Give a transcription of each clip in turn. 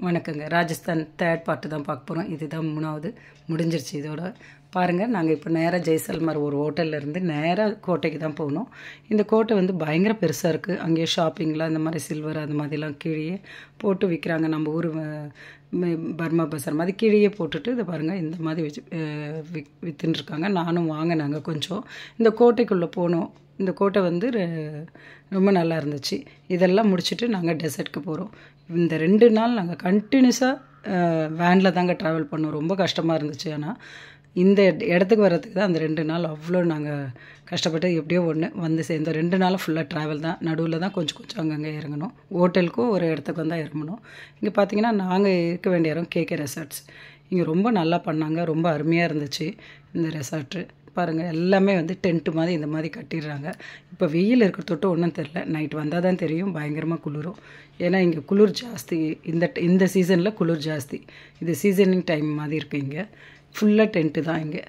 வணக்கங்க. Rajasthan third part தான் பார்க்க போகிறோம். இதுதான் 3வது முடிஞ்சிருச்சு இதோட. பாருங்கள், நாங்கள் இப்போ நேராக ஜெய்சல்மர் ஒரு ஹோட்டல்லேருந்து நேராக கோட்டைக்கு தான் போகணும். இந்த கோட்டை வந்து பயங்கர பெருசாக இருக்குது. அங்கேயே ஷாப்பிங்லாம் இந்த மாதிரி சில்வர் அது மாதிரிலாம் கீழே போட்டு விற்கிறாங்க. நம்ம ஊர் பர்மா பசார் மாதிரி கீழே போட்டுட்டு இதை பாருங்கள் இந்த மாதிரி வச்சு விற்றுன்ட்ருக்காங்க. நானும் வாங்கினாங்க கொஞ்சம். இந்த கோட்டைக்குள்ளே போனோம். இந்த கோட்டை வந்து ரொம்ப நல்லா இருந்துச்சு. இதெல்லாம் முடிச்சுட்டு நாங்கள் டெசர்ட்க்கு போகிறோம். இந்த 2 நாள் நாங்கள் கண்டினியூஸாக வேனில் தாங்க ட்ராவல் பண்ணோம். ரொம்ப கஷ்டமாக இருந்துச்சு. ஆனால் இந்த இடத்துக்கு வர்றதுக்கு தான் அந்த 2 நாள் அவ்வளோ நாங்கள் கஷ்டப்பட்டு எப்படியோ ஒன்று வந்து சேர்ந்தோம். 2 நாளும் ஃபுல்லாக ட்ராவல் தான். நடுவில் தான் கொஞ்சம் கொஞ்சம் அங்கங்கே இறங்கணும். ஹோட்டலுக்கும் ஒரு இடத்துக்கு வந்து இறங்கணும். இங்கே பார்த்தீங்கன்னா நாங்கள் இருக்க வேண்டிய இடம் கேகே ரெசார்ட்ஸ். இங்கே ரொம்ப நல்லா பண்ணாங்க. ரொம்ப அருமையாக இருந்துச்சு இந்த ரெசார்ட்டு. பாருங்கள், எல்லாமே வந்து டென்ட்டு மாதிரி இந்த மாதிரி கட்டிடுறாங்க. இப்போ வெயில் இருக்கிற தொட்டு ஒன்றும் தெரில. நைட் வந்தால் தான் தெரியும். பயங்கரமாக குளிரும். ஏன்னா இங்கே குளிர் ஜாஸ்தி. இந்த சீசனில் குளிர் ஜாஸ்தி. இது சீசனிங் டைம் மாதிரி இருக்குது. இங்கே ஃபுல்லாக டென்ட்டு தான். இங்கே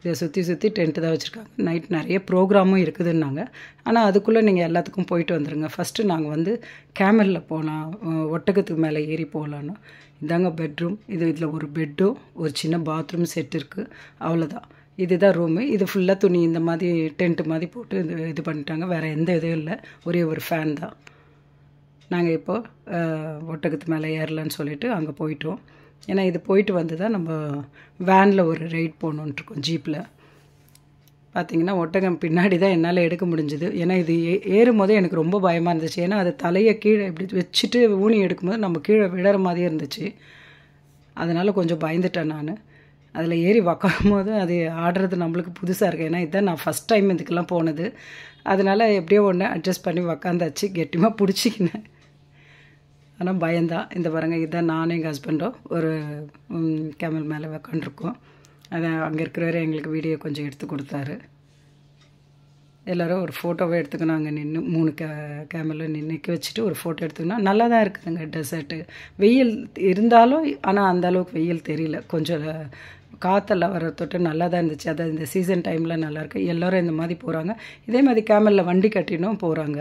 இதை சுற்றி டென்ட்டு தான் வச்சுருக்காங்க. நைட் நிறைய ப்ரோக்ராமும் இருக்குதுன்னாங்க. ஆனால் அதுக்குள்ளே நீங்கள் எல்லாத்துக்கும் போயிட்டு வந்துடுங்க. ஃபஸ்ட்டு நாங்கள் வந்து கேமலில் போகலாம், ஒட்டகத்துக்கு மேலே ஏறி போகலான்னு. இதாங்க பெட்ரூம். இதில் ஒரு பெட்டும் ஒரு சின்ன பாத்ரூம் செட் இருக்குது. அவ்வளோதான். இதுதான் ரூமு. இது ஃபுல்லாக துணி இந்த மாதிரி டென்ட்டு மாதிரி போட்டு இது பண்ணிட்டாங்க. வேறு எந்த இதுவும் இல்லை. ஒரே ஒரு ஃபேன் தான். நாங்கள் இப்போது ஒட்டகத்து மேலே ஏறலான்னு சொல்லிவிட்டு அங்கே போயிட்டோம். ஏன்னா இது போயிட்டு வந்து தான் நம்ம வேனில் ஒரு ரைட் போகணுன்ட்ருக்கோம். ஜீப்பில் பார்த்திங்கன்னா ஒட்டகம் பின்னாடி தான் என்னால் எடுக்க முடிஞ்சுது. ஏன்னா இது ஏறும் போதே எனக்கு ரொம்ப பயமாக இருந்துச்சு. ஏன்னா அது தலையை கீழே இப்படி வச்சுட்டு ஊனி எடுக்கும்போது நம்ம கீழே விழற மாதிரியே இருந்துச்சு. அதனால் கொஞ்சம் பயந்துட்டேன் நான். அதில் ஏறி உக்காரும் போது அது ஆடுறது நம்மளுக்கு புதுசாக இருக்குது. ஏன்னா இதுதான் நான் ஃபஸ்ட் டைம் இதுக்கெல்லாம் போனது. அதனால் எப்படியோ ஒன்று அட்ஜஸ்ட் பண்ணி உக்காந்தாச்சு. கெட்டியமாக பிடிச்சிக்கினேன். ஆனால் பயந்தான். இந்த பாருங்கள், இதுதான் நானும் எங்கள் ஹஸ்பண்டும் ஒரு கேமல் மேலே உக்காண்டிருக்கோம். அதை அங்கே இருக்கிறவரை எங்களுக்கு வீடியோ கொஞ்சம் எடுத்து கொடுத்தாரு. எல்லோரும் ஒரு ஃபோட்டோவே எடுத்துக்கணும். அங்கே நின்று 3 கேமலில் நிற்க வச்சுட்டு ஒரு ஃபோட்டோ எடுத்துக்கணும். நல்லா தான் இருக்குதுங்க டெசர்ட்டு. வெயில் இருந்தாலும் ஆனால் அந்த அளவுக்கு வெயில் தெரியல. கொஞ்சம் காற்றெல்லாம் வர தொட்டு நல்லா தான் இருந்துச்சு. அதாவது இந்த சீசன் டைமில் நல்லாயிருக்கு. எல்லோரும் இந்த மாதிரி போகிறாங்க. இதே மாதிரி கேமலில் வண்டி கட்டினும் போகிறாங்க.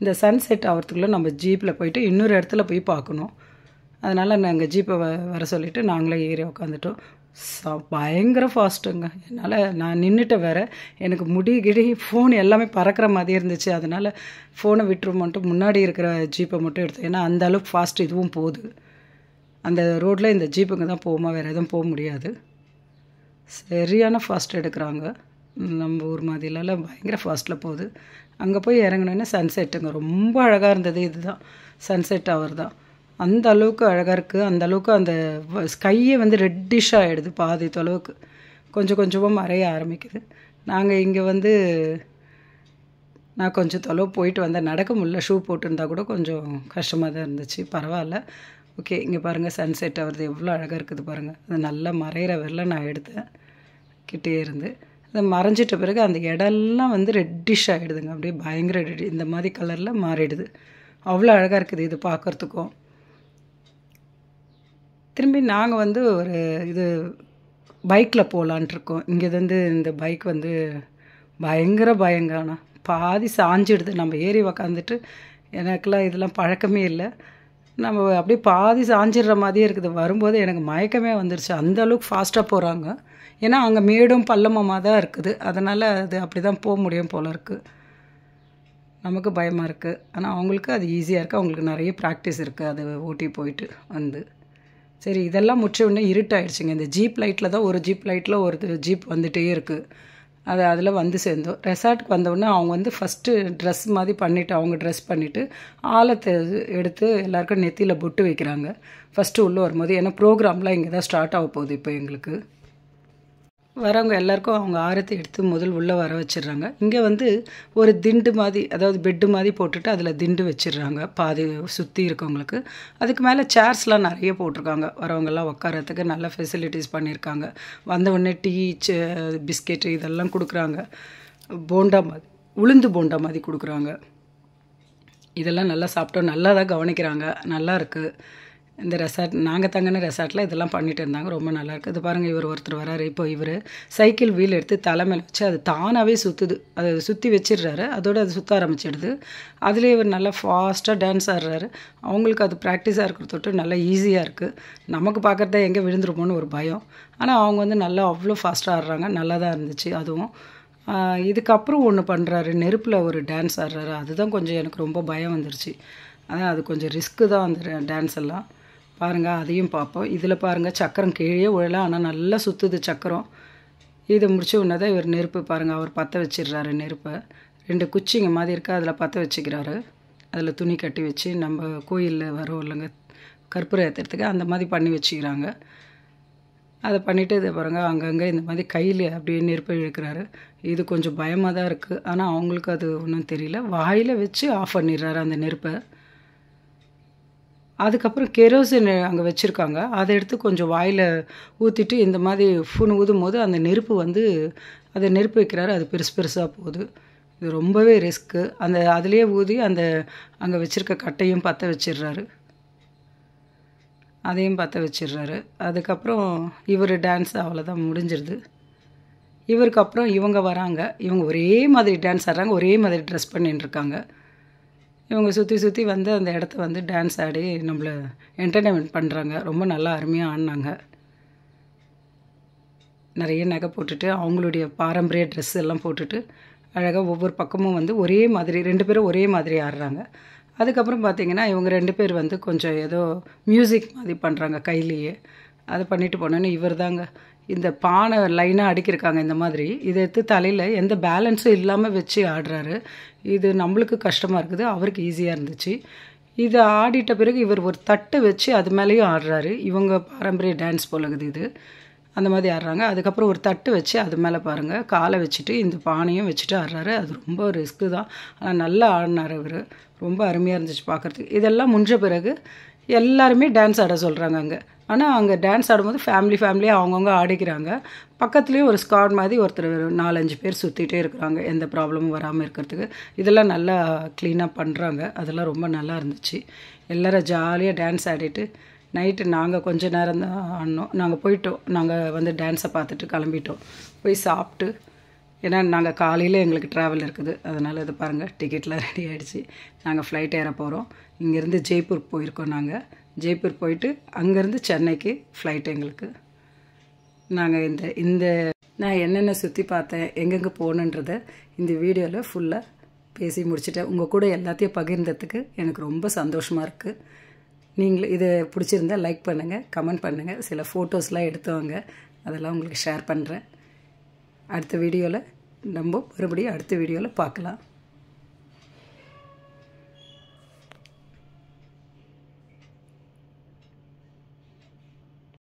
இந்த சன்செட் ஆகிறதுக்குள்ளே நம்ம ஜீப்பில் போயிட்டு இன்னொரு இடத்துல போய் பார்க்கணும். அதனால் நாங்கள் ஜீப்பை வர சொல்லிவிட்டு நாங்களே ஏறி உக்காந்துட்டோம். பயங்கர ஃபாஸ்ட்டுங்க. நான் நின்றுட்ட வேறு. எனக்கு முடி ஃபோன் எல்லாமே பறக்கிற மாதிரி இருந்துச்சு. அதனால் ஃபோனை விட்டுருமோன்ட்டு முன்னாடி இருக்கிற ஜீப்பை மட்டும் எடுத்தேன். ஏன்னா அந்த அளவுக்கு ஃபாஸ்ட் இதுவும் போகுது. அந்த ரோட்டில் இந்த ஜீப்புங்க தான் போகுமா, வேறு எதுவும் போக முடியாது. சரியான ஃபாஸ்ட் எடுக்கிறாங்க. நம்ம ஊர் மாதிரிலாம் பயங்கர ஃபாஸ்ட்டில் போகுது. அங்கே போய் இறங்கினோன்னே சன்செட்டுங்க ரொம்ப அழகாக இருந்தது. இதுதான் சன்செட் அவர் தான். அந்த அளவுக்கு அழகாக இருக்குது. அந்த அளவுக்கு அந்த ஸ்கையே வந்து ரெட்டிஷ் ஆகிடுது. பாதி தொலைவுக்கு கொஞ்சம் கொஞ்சமாக மறைய ஆரம்பிக்குது. நாங்கள் இங்கே வந்து நான் கொஞ்சம் தொலைவு போயிட்டு வந்தேன். நடக்க முடியல. ஷூ போட்டுருந்தா கூட கொஞ்சம் கஷ்டமாக தான் இருந்துச்சு. பரவாயில்ல. ஓகே, இங்கே பாருங்கள் சன்செட் ஆகிறது எவ்வளோ அழகாக இருக்குது பாருங்கள். அது நல்லா மறையிற வரல நான் எடுத்தேன் கிட்டே இருந்து. அது மறைஞ்சிட்ட பிறகு அந்த இடம்லாம் வந்து ரெட்டிஷ் ஆகிடுதுங்க. அப்படியே பயங்கர இந்த மாதிரி கலரில் மாறிடுது. அவ்வளோ அழகாக இருக்குது இது பார்க்குறதுக்கும். திரும்பி நாங்கள் வந்து ஒரு இது பைக்கில் போகலான்ட்ருக்கோம். இங்கேருந்து இந்த பைக் வந்து பயங்கர பயங்கரம். பாதி சாஞ்சிடுது. நம்ம ஏறி உக்காந்துட்டு எனக்கெல்லாம் இதெல்லாம் பழக்கமே இல்லை. நம்ம அப்படியே பாதி சாஞ்சிடுற மாதிரியே இருக்குது. வரும்போது எனக்கு மயக்கமே வந்துடுச்சு. அந்த அளவுக்கு ஃபாஸ்ட்டாக போகிறாங்க. ஏன்னா அங்கே மேடும் பள்ளமாக தான் இருக்குது. அதனால் அது அப்படி தான் போக முடியும் போல இருக்குது. நமக்கு பயமாக இருக்குது. ஆனால் அவங்களுக்கு அது ஈஸியாக இருக்குது. அவங்களுக்கு நிறைய ப்ராக்டிஸ் இருக்குது. அது ஓட்டி போயிட்டு வந்து சரி இதெல்லாம் முற்ற உடனே இருட்டாயிடுச்சுங்க. இந்த ஜீப் லைட்டில் தான் ஒரு ஜீப் லைட்டில் ஒரு ஜீப் வந்துகிட்டே இருக்குது. அதில் வந்து சேர்ந்தோம். ரெசார்ட்டுக்கு வந்தோடனே அவங்க வந்து ஃபஸ்ட்டு ட்ரெஸ் மாதிரி பண்ணிவிட்டு அவங்க ட்ரெஸ் பண்ணிவிட்டு ஆலத்தை எடுத்து எல்லாருக்கும் நெத்தியில் பொட்டு வைக்கிறாங்க ஃபஸ்ட்டு உள்ளே வரும்போது. ஏன்னா ப்ரோக்ராம்லாம் இங்கே தான் ஸ்டார்ட் ஆக போகுது. இப்போ எங்களுக்கு வரவங்க எல்லாருக்கும் அவங்க ஆரத்தி எடுத்து முதல் உள்ளே வர வச்சிடுறாங்க. இங்கே வந்து ஒரு திண்டு மாதிரி, அதாவது பெட்டு மாதிரி போட்டுட்டு அதில் திண்டு வச்சிடுறாங்க பாதி சுற்றி இருக்கவங்களுக்கு. அதுக்கு மேலே சேர்ஸ்லாம் நிறைய போட்டிருக்காங்க. வரவங்கெல்லாம் உட்காரத்துக்கு நல்ல ஃபெசிலிட்டிஸ் பண்ணியிருக்காங்க. வந்தவுடனே டீ, பிஸ்கெட்டு இதெல்லாம் கொடுக்குறாங்க. போண்டா மாதிரி, உளுந்து போண்டா மாதிரி கொடுக்குறாங்க. இதெல்லாம் நல்லா சாப்பிட்டோம். நல்லா தான் கவனிக்கிறாங்க. நல்லா இருக்குது. இந்த ரெசார்ட் நாங்கள் தங்கின ரெசார்ட்டில் இதெல்லாம் பண்ணிட்டு இருந்தாங்க. ரொம்ப நல்லாயிருக்கு. இது பாருங்கள், இவர் ஒருத்தர் வராரு. இப்போ இவர் சைக்கிள் வீல் எடுத்து தலைமையில் வச்சு அது தானாகவே சுற்றுது. அதை சுற்றி வச்சிடுறாரு. அதோடு அது சுற்ற ஆரம்பிச்சிடுது. அதுலேயே இவர் நல்லா ஃபாஸ்ட்டாக டான்ஸ் ஆடுறாரு. அவங்களுக்கு அது ப்ராக்டிஸாக இருக்கிற தொட்டு நல்லா ஈஸியாக இருக்குது. நமக்கு பார்க்குறத எங்கே விழுந்துருமோன்னு ஒரு பயம். ஆனால் அவங்க வந்து நல்லா அவ்வளோ ஃபாஸ்ட்டாக ஆடுறாங்க. நல்லா தான் இருந்துச்சு அதுவும். இதுக்கப்புறம் ஒன்று பண்ணுறாரு, நெருப்பில் ஒரு டான்ஸ் ஆடுறாரு. அதுதான் கொஞ்சம் எனக்கு ரொம்ப பயம் வந்துருச்சு. அதான் அது கொஞ்சம் ரிஸ்க்கு தான் அந்த டான்ஸ் எல்லாம். பாருங்கள், அதையும் பார்ப்போம். இதில் பாருங்கள், சக்கரம் கீழே விழலாம், ஆனால் நல்லா சுற்றுது சக்கரம். இதை முடிச்ச உடனே தான் இவர் நெருப்பு பாருங்கள், அவர் பற்ற வச்சிடுறாரு நெருப்பை. 2 குச்சிங்க மாதிரி இருக்குது, அதில் பற்ற வச்சுக்கிறாரு. அதில் துணி கட்டி வச்சு நம்ம கோயிலில் வரோம் இல்லைங்க கற்பூரம் ஏற்றுறதுக்கு, அந்த மாதிரி பண்ணி வச்சுக்கிறாங்க. அதை பண்ணிவிட்டு இதை பாருங்கள், அங்கங்கே இந்த மாதிரி கையில் அப்படியே நெருப்பை இழுக்கிறாரு. இது கொஞ்சம் பயமாக தான் இருக்குது. ஆனால் அவங்களுக்கு அது ஒன்றும் தெரியல. வாயில் வச்சு ஆஃப் பண்ணிடுறாரு அந்த நெருப்பை. அதுக்கப்புறம் கெரோசின் அங்கே வச்சுருக்காங்க. அதை எடுத்து கொஞ்சம் வாயில் ஊற்றிட்டு இந்த மாதிரி ஊதும் போது அந்த நெருப்பு வந்து அதை நெருப்பு வைக்கிறாரு. அது பெருசு பெருசாக போகுது. இது ரொம்பவே ரிஸ்க்கு. அந்த அதுலேயே ஊதி அந்த அங்கே வச்சுருக்க கட்டையும் பற்ற வச்சிடுறாரு. அதையும் பற்ற வச்சிடுறாரு. அதுக்கப்புறம் இவர் டான்ஸ் அவ்வளோதான் முடிஞ்சிருது. இவருக்கு அப்புறம் இவங்க வராங்க. இவங்க ஒரே மாதிரி டான்ஸ் ஆடுறாங்க. ஒரே மாதிரி ட்ரெஸ் பண்ணிட்டுருக்காங்க. இவங்க சுற்றி சுற்றி வந்து அந்த இடத்த வந்து டான்ஸ் ஆடி நம்மளை என்டர்டெயின்மெண்ட் பண்ணுறாங்க. ரொம்ப நல்லா அருமையாக ஆடினாங்க. நிறைய நகை போட்டுட்டு அவங்களுடைய பாரம்பரிய ட்ரெஸ் எல்லாம் போட்டுட்டு அழகாக ஒவ்வொரு பக்கமும் வந்து ஒரே மாதிரி 2 பேரும் ஒரே மாதிரி ஆடுறாங்க. அதுக்கப்புறம் பார்த்திங்கன்னா இவங்க 2 பேர் வந்து கொஞ்சம் ஏதோ மியூசிக் மாதிரி பண்ணுறாங்க கையிலேயே. அதை பண்ணிட்டு போனோன்னு இவர் தாங்க இந்த பானை லைனாக அடுக்கியிருக்காங்க இந்த மாதிரி. இதை எடுத்து தலையில் எந்த பேலன்ஸும் இல்லாமல் வச்சு ஆடுறாரு. இது நம்மளுக்கு கஷ்டமாக இருக்குது, அவருக்கு ஈஸியாக இருந்துச்சு. இதை ஆடிட்ட பிறகு இவர் ஒரு தட்டை வச்சு அது மேலேயும் ஆடுறாரு. இவங்க பாரம்பரிய டான்ஸ் போலகுது இது. அந்த மாதிரி ஆடுறாங்க. அதுக்கப்புறம் ஒரு தட்டு வச்சு அது மேலே பாருங்கள் காலை வச்சுட்டு இந்த பானையும் வச்சுட்டு ஆடுறாரு. அது ரொம்ப ரிஸ்க்கு தான். ஆனால் நல்லா ஆடினார் அவர். ரொம்ப அருமையாக இருந்துச்சு பார்க்குறதுக்கு. இதெல்லாம் முடிஞ்ச பிறகு எல்லாருமே டான்ஸ் ஆட சொல்கிறாங்க அங்கே. ஆனால் அங்கே டான்ஸ் ஆடும்போது ஃபேமிலியாக அவங்கவுங்க ஆடிக்கிறாங்க. பக்கத்துலேயும் ஒரு ஸ்குவாட் மாதிரி ஒருத்தர் 4-5 பேர் சுற்றிட்டே இருக்கிறாங்க, எந்த ப்ராப்ளமும் வராமல் இருக்கிறதுக்கு. இதெல்லாம் நல்லா க்ளீனாக பண்ணுறாங்க. அதெல்லாம் ரொம்ப நல்லா இருந்துச்சு. எல்லோரும் ஜாலியாக டான்ஸ் ஆடிட்டு நைட்டு நாங்கள் கொஞ்ச நேரம் தான் ஆடினோம். நாங்கள் போயிட்டோம். நாங்கள் வந்து டான்ஸை பார்த்துட்டு கிளம்பிட்டோம். போய் சாப்பிட்டு, ஏன்னா நாங்கள் காலையில் எங்களுக்கு ட்ராவல் இருக்குது. அதனால் இது பாருங்கள், டிக்கெட்லாம் ரெடி ஆகிடுச்சு. நாங்கள் ஃப்ளைட் ஏற போகிறோம். இங்கேருந்து ஜெய்ப்பூர் போயிருக்கோம். நாங்கள் ஜெய்ப்பூர் போயிட்டு அங்கேருந்து சென்னைக்கு ஃப்ளைட் எங்களுக்கு. நாங்கள் இந்த நான் என்னென்ன சுற்றி பார்த்தேன், எங்கெங்கே போகணுன்றதை இந்த வீடியோவில் ஃபுல்லாக பேசி முடிச்சுட்டேன். உங்கள் கூட எல்லாத்தையும் பகிர்ந்ததுக்கு எனக்கு ரொம்ப சந்தோஷமாக இருக்குது. நீங்களும் இதை பிடிச்சிருந்தா லைக் பண்ணுங்கள், கமெண்ட் பண்ணுங்கள். சில ஃபோட்டோஸ்லாம் எடுத்துவாங்க, அதெல்லாம் உங்களுக்கு ஷேர் பண்ணுறேன். அடுத்த வீடியோவில் நம்ம மறுபடியும் அடுத்த வீடியோவில் பார்க்கலாம்.